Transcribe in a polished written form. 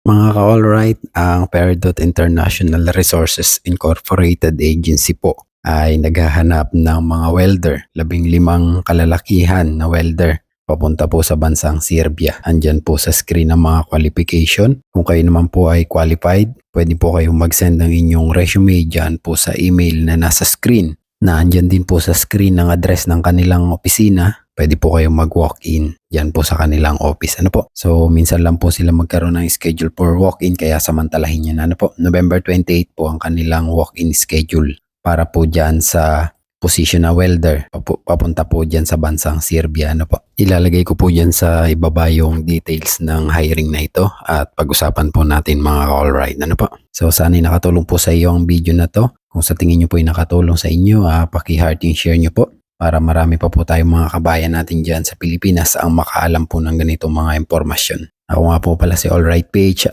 Mga ka-alright, ang Peridot International Resources Incorporated Agency po ay naghahanap ng mga welder, 15 kalalakihan na welder papunta po sa bansang Serbia. Andyan po sa screen ang mga qualification. Kung kayo naman po ay qualified, pwede po kayong mag-send ng inyong resume dyan po sa email na nasa screen. Na andyan din po sa screen ng address ng kanilang opisina. Pwede po kayong mag-walk-in dyan po sa kanilang office. Ano po? So, minsan lang po sila magkaroon ng schedule for walk-in kaya samantalahin nyo na. Ano po? November 28 po ang kanilang walk-in schedule para po dyan sa position na welder. Papunta po dyan sa bansang Serbia. Ano po? Ilalagay ko po dyan sa ibaba yung details ng hiring na ito at pag-usapan po natin mga all-right. Ano po? So, sana'y nakatulong po sa iyo ang video na to. Kung sa tingin nyo po ay nakatulong sa inyo, paki-heart and share nyo po. Para marami pa po tayong mga kabayan natin dyan sa Pilipinas ang makaalam po ng ganitong mga impormasyon. Ako nga po pala si Alright Page